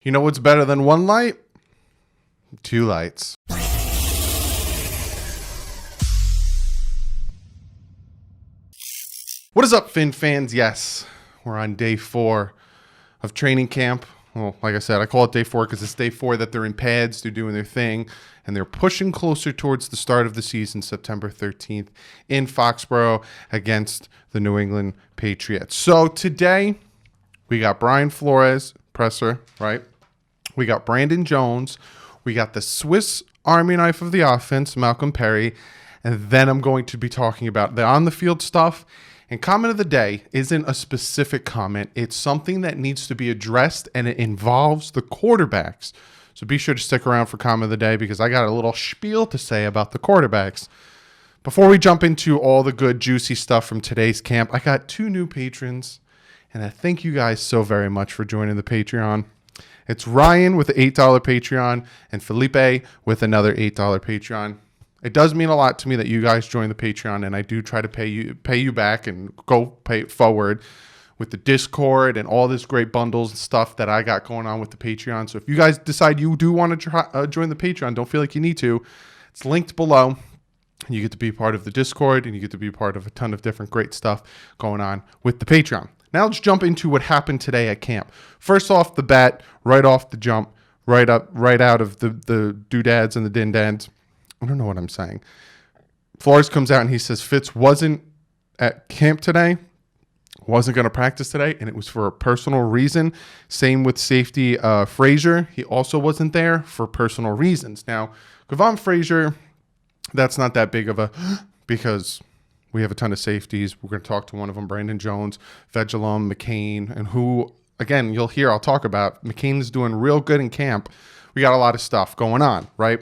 You know what's better than one light? Two lights. What is up, Fin fans? Yes, we're on day 4 of training camp. Well, like I said, I call it day 4 because it's day 4 that they're in pads, they're doing their thing, and they're pushing closer towards the start of the season, September 13th, in Foxborough against the New England Patriots. So today, we got Brian Flores, presser, right? We got Brandon Jones. We got the Swiss Army knife of the offense, Malcolm Perry. And then I'm going to be talking about the on-the-field stuff. And comment of the day isn't a specific comment. It's something that needs to be addressed, and it involves the quarterbacks. So be sure to stick around for comment of the day because I got a little spiel to say about the quarterbacks. Before we jump into all the good, juicy stuff from today's camp, I got 2 new patrons, and I thank you guys so very much for joining the Patreon. It's Ryan with the $8 Patreon and Felipe with another $8 Patreon. It does mean a lot to me that you guys join the Patreon, and I do try to pay you back and go pay it forward with the Discord and all this great bundles and stuff that I got going on with the Patreon. So if you guys decide you do want to join the Patreon, don't feel like you need to. It's linked below. You get to be part of the Discord, and you get to be part of a ton of different great stuff going on with the Patreon. Now let's jump into what happened today at camp. First off the bat, right off the jump, right out of the doodads and the din-dads. I don't know what I'm saying. Flores comes out and he says Fitz wasn't at camp today, wasn't going to practice today, and it was for a personal reason. Same with safety Frazier. He also wasn't there for personal reasons. Now, Kavon Frazier, that's not that big of a because we have a ton of safeties. We're going to talk to one of them, Brandon Jones, Vegelum, McCain, and who, again, you'll hear I'll talk about. McCain is doing real good in camp. We got a lot of stuff going on, right?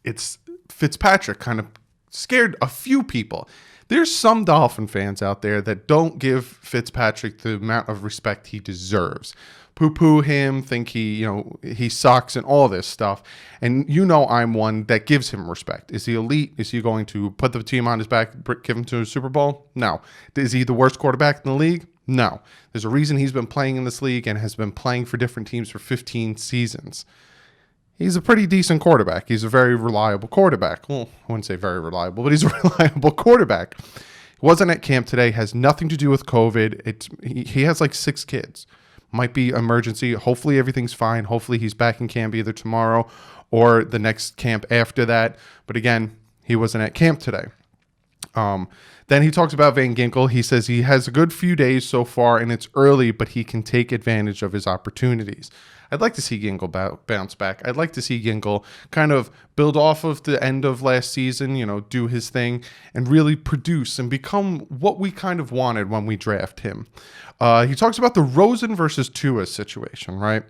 It's Fitzpatrick kind of scared a few people. There's some Dolphin fans out there that don't give Fitzpatrick the amount of respect he deserves. Poo-poo him, think he sucks and all this stuff. And I'm one that gives him respect. Is he elite? Is he going to put the team on his back, give him to a Super Bowl? No. Is he the worst quarterback in the league? No. There's a reason he's been playing in this league and has been playing for different teams for 15 seasons. He's a pretty decent quarterback. He's a very reliable quarterback. Well, I wouldn't say very reliable, but he's a reliable quarterback. He wasn't at camp today. Has nothing to do with COVID. He has like 6 kids. Might be emergency. Hopefully everything's fine. Hopefully he's back in camp either tomorrow or the next camp after that. But again, he wasn't at camp today. Then he talks about Van Ginkel. He says he has a good few days so far and it's early, but he can take advantage of his opportunities. I'd like to see Ginkel bounce back. I'd like to see Ginkel kind of build off of the end of last season, do his thing and really produce and become what we kind of wanted when we draft him. He talks about the Rosen versus Tua situation, right?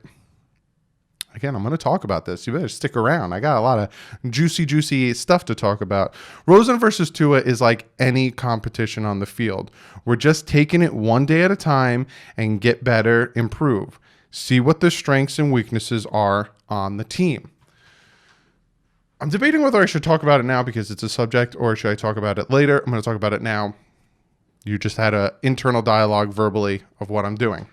Again, I'm going to talk about this. You better stick around. I got a lot of juicy stuff to talk about. Rosen versus Tua is like any competition on the field. We're just taking it one day at a time and get better, improve. See what the strengths and weaknesses are on the team. I'm debating whether I should talk about it now because it's a subject or should I talk about it later. I'm going to talk about it now. You just had an internal dialogue verbally of what I'm doing.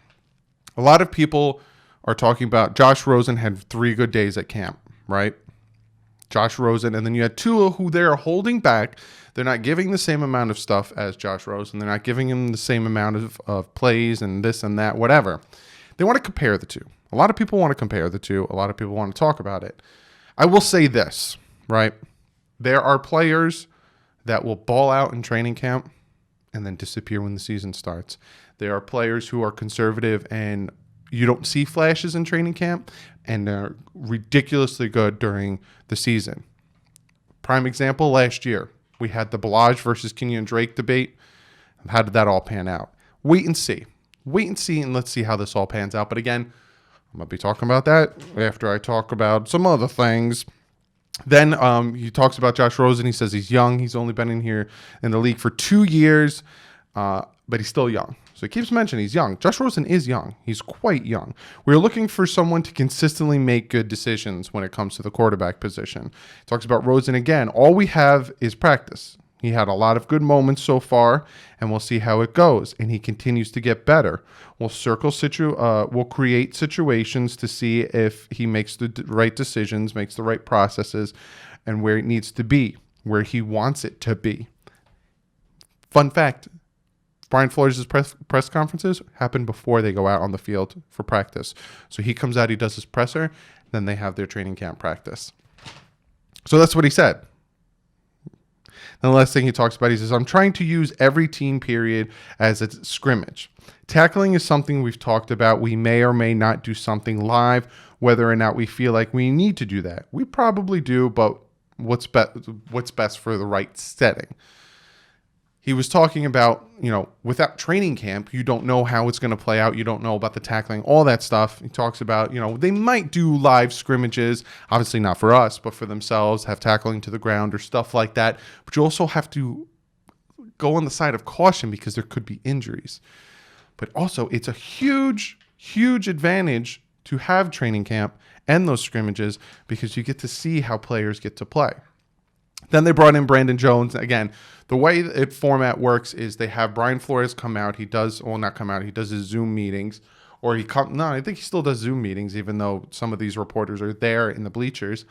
A lot of people are talking about Josh Rosen had 3 good days at camp, right? Josh Rosen, and then you had Tua who they're holding back. They're not giving the same amount of stuff as Josh Rosen. They're not giving him the same amount of plays and this and that, whatever. They want to compare the two. A lot of people want to compare the two. A lot of people want to talk about it. I will say this, right? There are players that will ball out in training camp and then disappear when the season starts. There are players who are conservative and you don't see flashes in training camp and they're ridiculously good during the season. Prime example, last year, we had the Balaj versus Kenyon Drake debate. How did that all pan out? Wait and see. And let's see how this all pans out. But again, I'm going to be talking about that after I talk about some other things. Then he talks about Josh Rosen. He says he's young. He's only been in the league for 2 years, but he's still young. So he keeps mentioning he's young. Josh Rosen is young. He's quite young. We're looking for someone to consistently make good decisions when it comes to the quarterback position. He talks about Rosen again. All we have is practice. He had a lot of good moments so far, and we'll see how it goes. And he continues to get better. We'll create situations to see if he makes the right decisions, makes the right processes, and where it needs to be, where he wants it to be. Fun fact, Brian Flores' press conferences happen before they go out on the field for practice. So he comes out, he does his presser, then they have their training camp practice. So that's what he said. And the last thing he talks about, he says, I'm trying to use every team period as a scrimmage. Tackling is something we've talked about. We may or may not do something live, whether or not we feel like we need to do that. We probably do, but what's best for the right setting? He was talking about, without training camp, you don't know how it's going to play out. You don't know about the tackling, all that stuff. He talks about, they might do live scrimmages, obviously not for us, but for themselves, have tackling to the ground or stuff like that. But you also have to go on the side of caution because there could be injuries. But also, it's a huge, huge advantage to have training camp and those scrimmages because you get to see how players get to play. Then they brought in Brandon Jones. Again, the way it format works is they have Brian Flores come out. He does his Zoom meetings. I think he still does Zoom meetings, even though some of these reporters are there in the bleachers.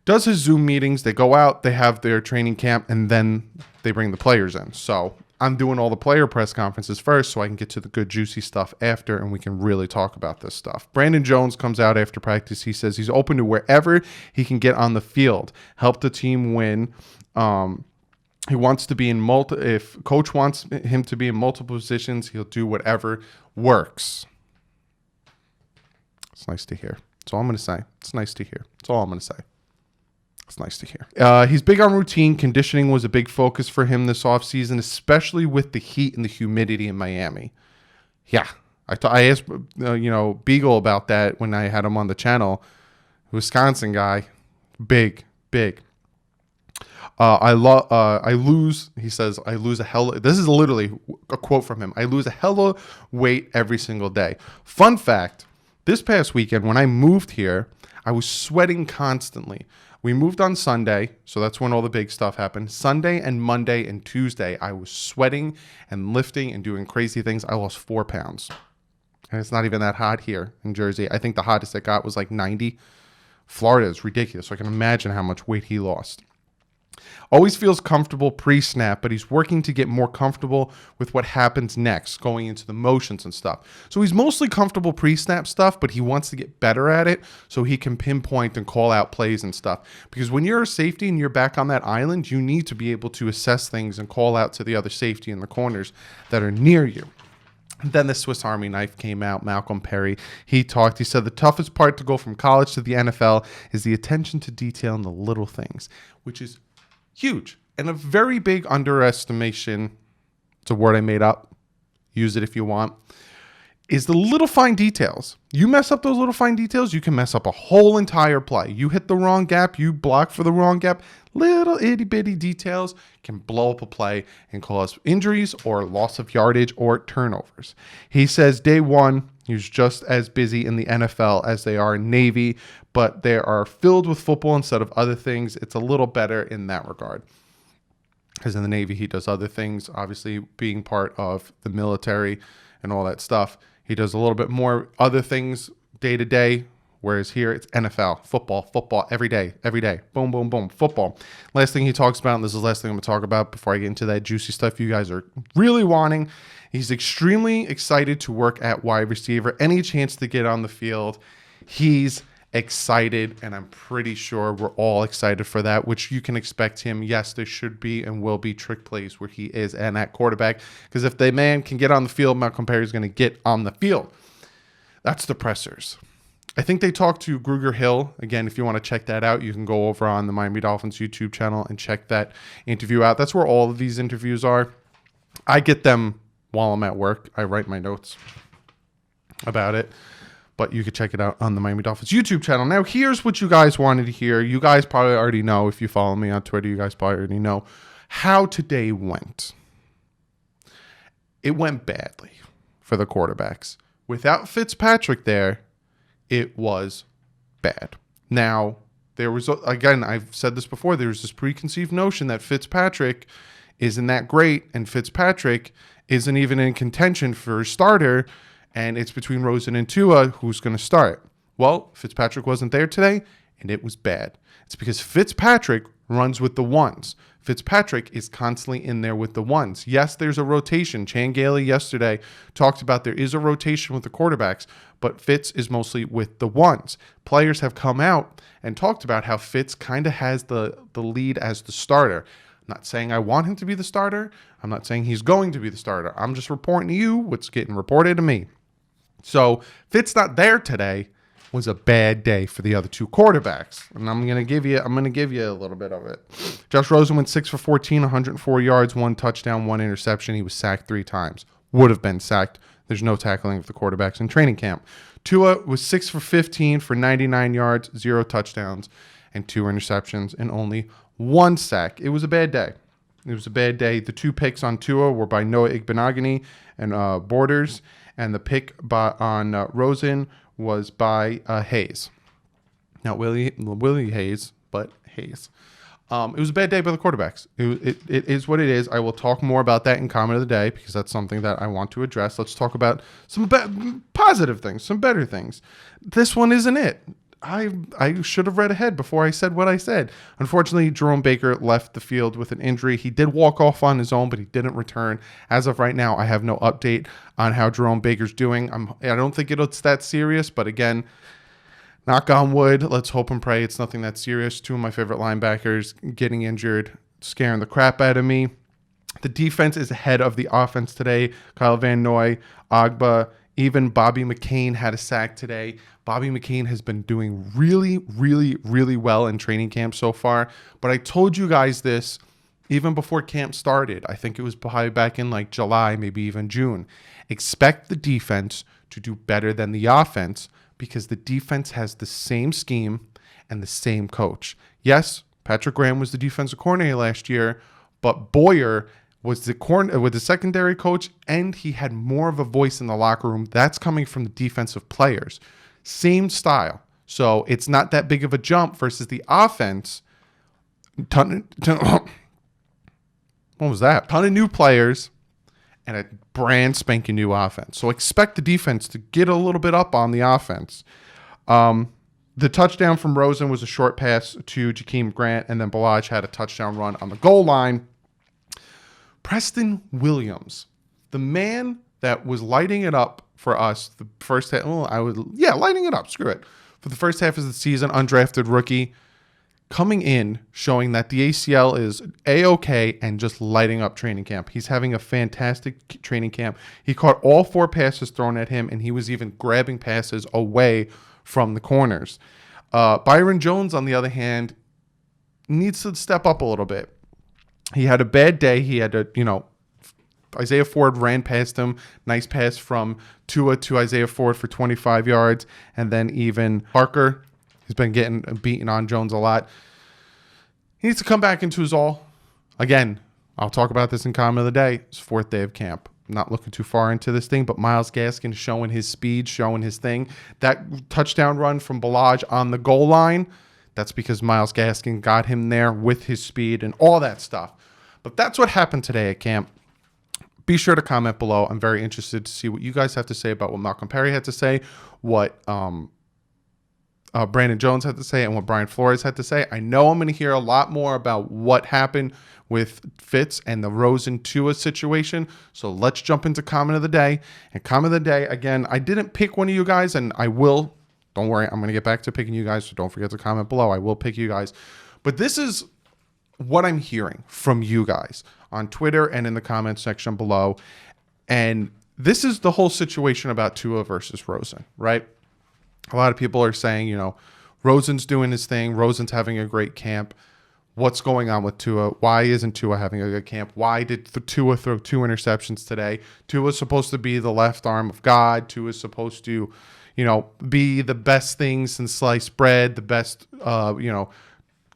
Does his Zoom meetings. They go out, they have their training camp, and then they bring the players in. So I'm doing all the player press conferences first so I can get to the good, juicy stuff after, and we can really talk about this stuff. Brandon Jones comes out after practice. He says he's open to wherever he can get on the field, help the team win. He wants to be in if coach wants him to be in multiple positions, he'll do whatever works. It's nice to hear. That's all I'm going to say. It's nice to hear. That's all I'm going to say. It's nice to hear. He's big on routine. Conditioning was a big focus for him this offseason, especially with the heat and the humidity in Miami. Yeah. I asked, Beagle about that when I had him on the channel. Wisconsin guy. Big. He says, I lose a hella, this is literally a quote from him. I lose a hella weight every single day. Fun fact, this past weekend when I moved here, I was sweating constantly. We moved on Sunday, so that's when all the big stuff happened. Sunday and Monday and Tuesday, I was sweating and lifting and doing crazy things. I lost 4 pounds. And it's not even that hot here in Jersey. I think the hottest I got was like 90. Florida is ridiculous, so I can imagine how much weight he lost. Always feels comfortable pre-snap, but he's working to get more comfortable with what happens next, going into the motions and stuff. So he's mostly comfortable pre-snap stuff, but he wants to get better at it so he can pinpoint and call out plays and stuff. Because when you're a safety and you're back on that island, you need to be able to assess things and call out to the other safety in the corners that are near you. And then the Swiss Army knife came out, Malcolm Perry. He said the toughest part to go from college to the NFL is the attention to detail and the little things, which is huge and a very big underestimation. It's a word I made up. Use it if you want. Is the little fine details. You mess up those little fine details, you can mess up a whole entire play. You hit the wrong gap, you block for the wrong gap. Little itty bitty details can blow up a play and cause injuries or loss of yardage or turnovers. He says day one, he was just as busy in the NFL as they are in Navy, but they are filled with football instead of other things. It's a little better in that regard. Because in the Navy, he does other things, obviously being part of the military and all that stuff. He does a little bit more other things day to day, whereas here it's NFL, football, every day. Boom, boom, boom, football. Last thing he talks about, and this is the last thing I'm going to talk about before I get into that juicy stuff you guys are really wanting. He's extremely excited to work at wide receiver. Any chance to get on the field, he's excited, and I'm pretty sure we're all excited for that, which you can expect him. Yes, there should be and will be trick plays where he is and at quarterback, because if the man can get on the field, Malcolm Perry is going to get on the field. That's the pressers. I think they talked to Gruger Hill. Again, if you want to check that out, you can go over on the Miami Dolphins YouTube channel and check that interview out. That's where all of these interviews are. I get them while I'm at work. I write my notes about it. But you can check it out on the Miami Dolphins YouTube channel. Now, here's what you guys wanted to hear. You guys probably already know. If you follow me on Twitter, you guys probably already know how today went. It went badly for the quarterbacks. Without Fitzpatrick there, it was bad. Now, There was, again, I've said this before, there's this preconceived notion that Fitzpatrick isn't that great, and Fitzpatrick isn't even in contention for a starter, and it's between Rosen and Tua who's going to start. Well, Fitzpatrick wasn't there today, and it was bad. It's because Fitzpatrick runs with the ones. Fitzpatrick is constantly in there with the ones. Yes, there's a rotation. Chan Gailey yesterday talked about there is a rotation with the quarterbacks, but Fitz is mostly with the ones. Players have come out and talked about how Fitz kind of has the lead as the starter. I'm not saying I want him to be the starter. I'm not saying he's going to be the starter. I'm just reporting to you what's getting reported to me. So Fitz not there today was a bad day for the other two quarterbacks. And I'm going to give you a little bit of it. Josh Rosen went 6 for 14, 104 yards, 1 touchdown, 1 interception. He was sacked 3 times. Would have been sacked. There's no tackling of the quarterbacks in training camp. Tua was 6 for 15 for 99 yards, 0 touchdowns, and 2 interceptions, and only 1 sack. It was a bad day. It was a bad day. The 2 picks on Tua were by Noah Igbenogany and Borders, and the pick on Rosen was by Hayes. Not Willie Hayes, but Hayes. It was a bad day by the quarterbacks. It is what it is. I will talk more about that in comment of the day because that's something that I want to address. Let's talk about some positive things, some better things. This one isn't it. I should have read ahead before I said what I said. Unfortunately, Jerome Baker left the field with an injury. He did walk off on his own, but he didn't return. As of right now, I have no update on how Jerome Baker's doing. I don't think it's that serious, but again, knock on wood, let's hope and pray it's nothing that serious. 2 of my favorite linebackers getting injured, scaring the crap out of me. The defense is ahead of the offense today. Kyle Van Noy, Agba, even Bobby McCain had a sack today. Bobby McCain has been doing really, really, really well in training camp so far. But I told you guys this even before camp started. I think it was probably back in like July, maybe even June. Expect the defense to do better than the offense because the defense has the same scheme and the same coach. Yes, Patrick Graham was the defensive coordinator last year, but Boyer was the secondary coach, and he had more of a voice in the locker room. That's coming from the defensive players. Same style. So it's not that big of a jump versus the offense. What was that? Ton of new players and a brand spanking new offense. So expect the defense to get a little bit up on the offense. The touchdown from Rosen was a short pass to Jakeem Grant, and then Balaj had a touchdown run on the goal line. Preston Williams, the man that was lighting it up for us the first half. Lighting it up. Screw it. For the first half of the season, undrafted rookie, coming in, showing that the ACL is A-okay and just lighting up training camp. He's having a fantastic training camp. He caught all 4 passes thrown at him, and he was even grabbing passes away from the corners. Byron Jones, on the other hand, needs to step up a little bit. He had a bad day. He had Isaiah Ford ran past him. Nice pass from Tua to Isaiah Ford for 25 yards. And then even Parker, he's been getting beaten on Jones a lot. He needs to come back into his all. Again, I'll talk about this in comment of the day. It's 4th day of camp. I'm not looking too far into this thing, but Myles Gaskin showing his speed, showing his thing. That touchdown run from Balaj on the goal line, that's because Myles Gaskin got him there with his speed and all that stuff. But that's what happened today at camp. Be sure to comment below. I'm very interested to see what you guys have to say about what Malcolm Perry had to say, what Brandon Jones had to say, and what Brian Flores had to say. I know I'm going to hear a lot more about what happened with Fitz and the Rosen Tua situation. So let's jump into comment of the day. And comment of the day, again, I didn't pick one of you guys, and I will. Don't worry, I'm going to get back to picking you guys, so don't forget to comment below. I will pick you guys. But this is what I'm hearing from you guys on Twitter and in the comment section below. And this is the whole situation about Tua versus Rosen, right? A lot of people are saying, Rosen's doing his thing. Rosen's having a great camp. What's going on with Tua? Why isn't Tua having a good camp? Why did Tua throw 2 interceptions today? Tua's supposed to be the left arm of God. Tua's supposed to be the best thing since sliced bread, the best,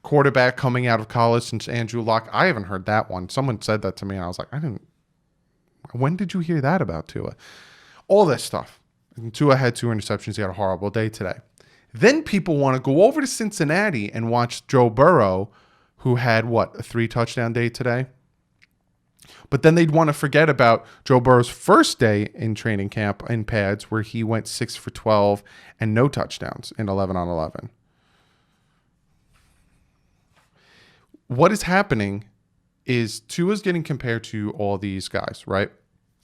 quarterback coming out of college since Andrew Luck. I haven't heard that one. Someone said that to me, and I was like, when did you hear that about Tua? All this stuff. And Tua had 2 interceptions. He had a horrible day today. Then people want to go over to Cincinnati and watch Joe Burrow, who had, a 3-touchdown day today? But then they'd want to forget about Joe Burrow's first day in training camp in pads, where he went 6 for 12 and no touchdowns in 11 on 11. What is happening is Tua's getting compared to all these guys, right?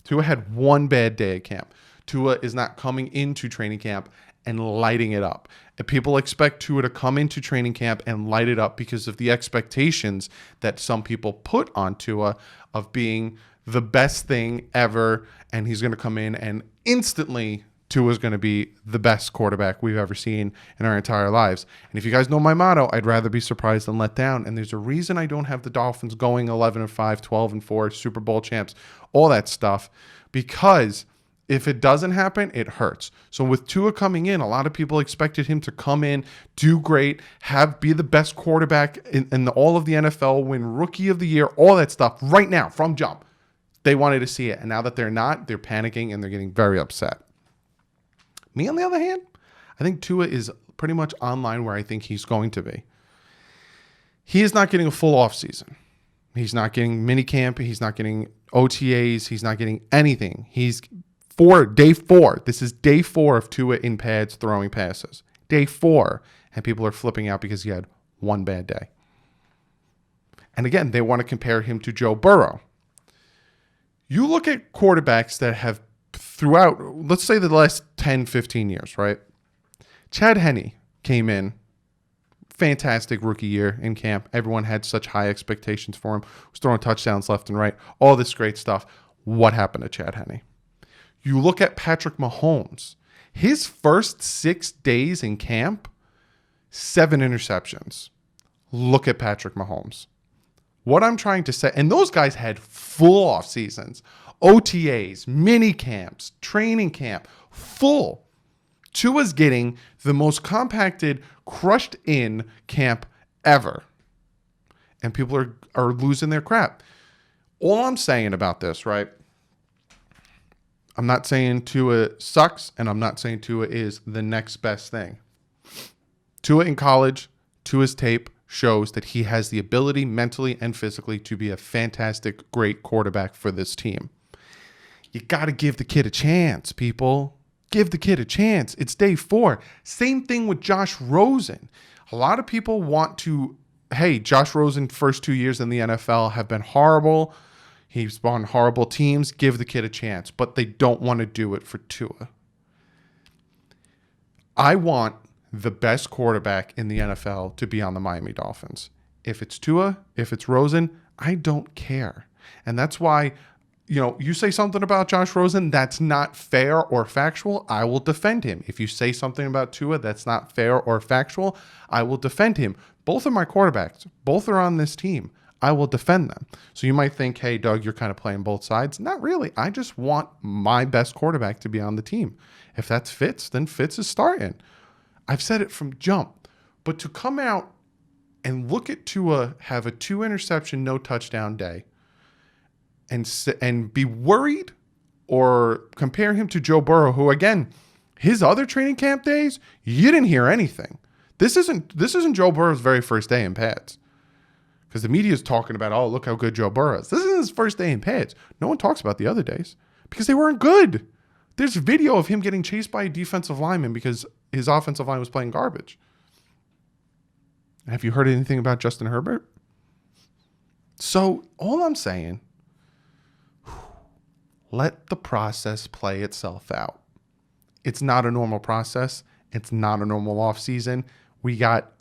Tua had one bad day at camp. Tua is not coming into training camp and lighting it up. And people expect Tua to come into training camp and light it up because of the expectations that some people put on Tua of being the best thing ever, and he's going to come in and instantly Tua's going to be the best quarterback we've ever seen in our entire lives. And if you guys know my motto, I'd rather be surprised than let down. And there's a reason I don't have the Dolphins going 11-5, 12-4, Super Bowl champs, all that stuff, because if it doesn't happen, it hurts. So with Tua coming in, a lot of people expected him to come in, do great, be the best quarterback in all of the NFL, win Rookie of the Year, all that stuff right now from jump. They wanted to see it. And now that they're not, they're panicking and they're getting very upset. Me, on the other hand, I think Tua is pretty much online where I think he's going to be. He is not getting a full offseason. He's not getting minicamp. He's not getting OTAs. He's not getting anything. He's day 4. This is day 4 of Tua in pads throwing passes. Day 4. And people are flipping out because he had one bad day. And again, they want to compare him to Joe Burrow. You look at quarterbacks that have throughout, let's say the last 10, 15 years, right? Chad Henne came in, fantastic rookie year in camp. Everyone had such high expectations for him. Was throwing touchdowns left and right, all this great stuff. What happened to Chad Henne? You look at Patrick Mahomes. His first 6 days in camp, 7 interceptions. Look at Patrick Mahomes. What I'm trying to say, and those guys had full off seasons, OTAs, mini camps, training camp, full. Tua's getting the most compacted, crushed in camp ever. And people are losing their crap. All I'm saying about this, right? I'm not saying Tua sucks, and I'm not saying Tua is the next best thing. Tua in college, Tua's tape shows that he has the ability mentally and physically to be a fantastic, great quarterback for this team. You got to give the kid a chance, people. Give the kid a chance. It's day 4. Same thing with Josh Rosen. A lot of people want to, hey, Josh Rosen first 2 years in the NFL have been horrible. He's on horrible teams. Give the kid a chance. But they don't want to do it for Tua. I want the best quarterback in the NFL to be on the Miami Dolphins. If it's Tua, if it's Rosen, I don't care. And that's why, you say something about Josh Rosen that's not fair or factual, I will defend him. If you say something about Tua that's not fair or factual, I will defend him. Both are my quarterbacks. Both are on this team. I will defend them. So you might think, hey, Doug, you're kind of playing both sides. Not really. I just want my best quarterback to be on the team. If that's Fitz, then Fitz is starting. I've said it from jump. But to come out and look at Tua have a 2 interception, no touchdown day and be worried or compare him to Joe Burrow, who, again, his other training camp days, you didn't hear anything. This isn't Joe Burrow's very first day in pads. Because the media is talking about, oh, look how good Joe Burrow is. This isn't his first day in pads. No one talks about the other days because they weren't good. There's video of him getting chased by a defensive lineman because his offensive line was playing garbage. Have you heard anything about Justin Herbert? So all I'm saying, let the process play itself out. It's not a normal process. It's not a normal offseason. We got,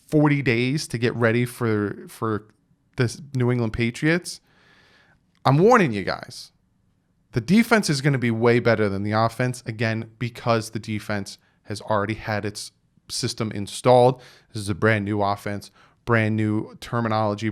40 days to get ready for this New England Patriots. I'm warning you guys. The defense is going to be way better than the offense, again, because the defense has already had its system installed. This is a brand new offense, brand new terminology.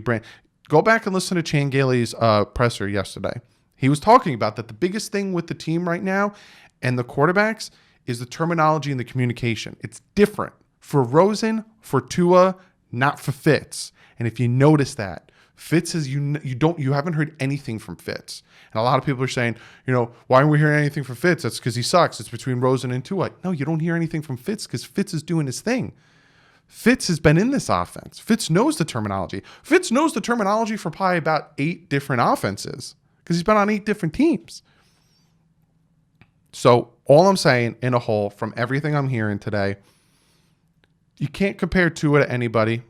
Go back and listen to Chan Gailey's presser yesterday. He was talking about that the biggest thing with the team right now and the quarterbacks is the terminology and the communication. It's different for Rosen, for Tua, not for Fitz. And if you notice that, Fitz is you haven't heard anything from Fitz. And a lot of people are saying, why aren't we hearing anything from Fitz? That's because he sucks. It's between Rosen and Tua. No, you don't hear anything from Fitz because Fitz is doing his thing. Fitz has been in this offense. Fitz knows the terminology. Fitz knows the terminology for probably about 8 different offenses because he's been on 8 different teams. So all I'm saying in a whole, from everything I'm hearing today, you can't compare Tua to anybody.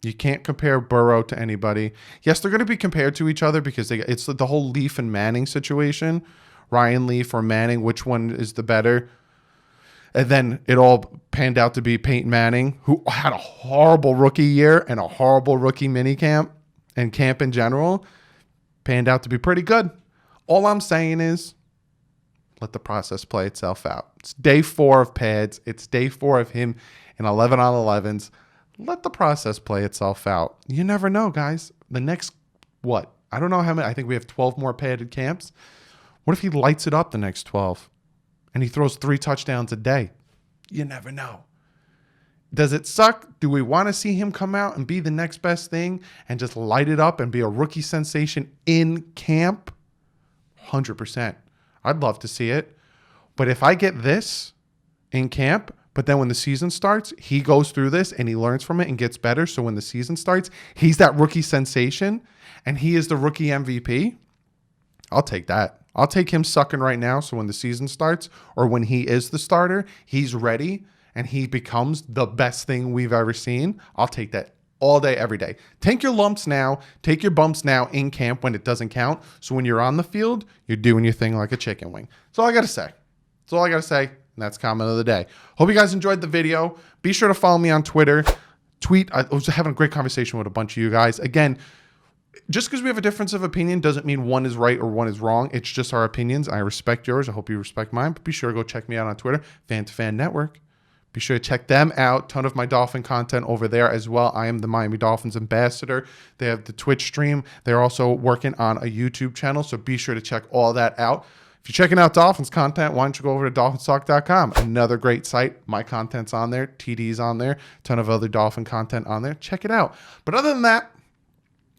You can't compare Burrow to anybody. Yes, they're going to be compared to each other because it's the whole Leaf and Manning situation. Ryan Leaf or Manning, which one is the better? And then it all panned out to be Peyton Manning, who had a horrible rookie year and a horrible rookie minicamp and camp in general. Panned out to be pretty good. All I'm saying is let the process play itself out. It's day 4 of pads. It's day 4 of him in 11 on 11s. Let the process play itself out. You never know, guys. The next, I don't know how many. I think we have 12 more padded camps. What if he lights it up the next 12 and he throws 3 touchdowns a day? You never know. Does it suck? Do we want to see him come out and be the next best thing and just light it up and be a rookie sensation in camp? 100%. I'd love to see it. But if I get this in camp, but then when the season starts, he goes through this and he learns from it and gets better. So when the season starts, he's that rookie sensation and he is the rookie MVP. I'll take that. I'll take him sucking right now. So when the season starts or when he is the starter, he's ready and he becomes the best thing we've ever seen. I'll take that all day, every day. Take your lumps now. Take your bumps now in camp when it doesn't count. So when you're on the field, you're doing your thing like a chicken wing. That's all I got to say. That's all I got to say. And that's comment of the day. Hope you guys enjoyed the video. Be sure to follow me on Twitter. I was having a great conversation with a bunch of you guys. Again, just because we have a difference of opinion doesn't mean one is right or one is wrong. It's just our opinions. I respect yours. I hope you respect mine. But be sure to go check me out on Twitter, Fan to Fan Network. Be sure to check them out. Ton of my Dolphin content over there as well. I am the Miami Dolphins ambassador. They have the Twitch stream. They're also working on a YouTube channel. So be sure to check all that out. If you're checking out Dolphins content, why don't you go over to DolphinsTalk.com? Another great site. My content's on there. TD's on there. Ton of other Dolphin content on there. Check it out. But other than that,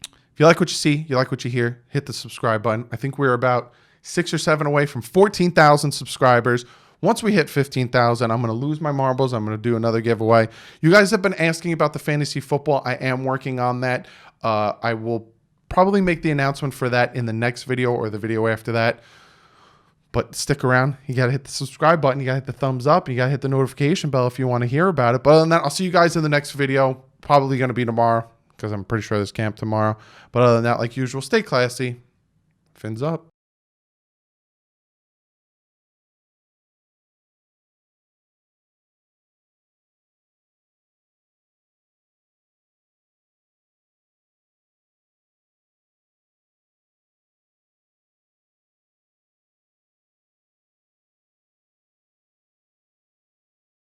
if you like what you see, you like what you hear, hit the subscribe button. I think we're about 6 or 7 away from 14,000 subscribers. Once we hit 15,000, I'm going to lose my marbles. I'm going to do another giveaway. You guys have been asking about the fantasy football. I am working on that. I will probably make the announcement for that in the next video or the video after that. But stick around. You got to hit the subscribe button. You got to hit the thumbs up. You got to hit the notification bell if you want to hear about it. But other than that, I'll see you guys in the next video. Probably going to be tomorrow because I'm pretty sure there's camp tomorrow. But other than that, like usual, stay classy. Fins up.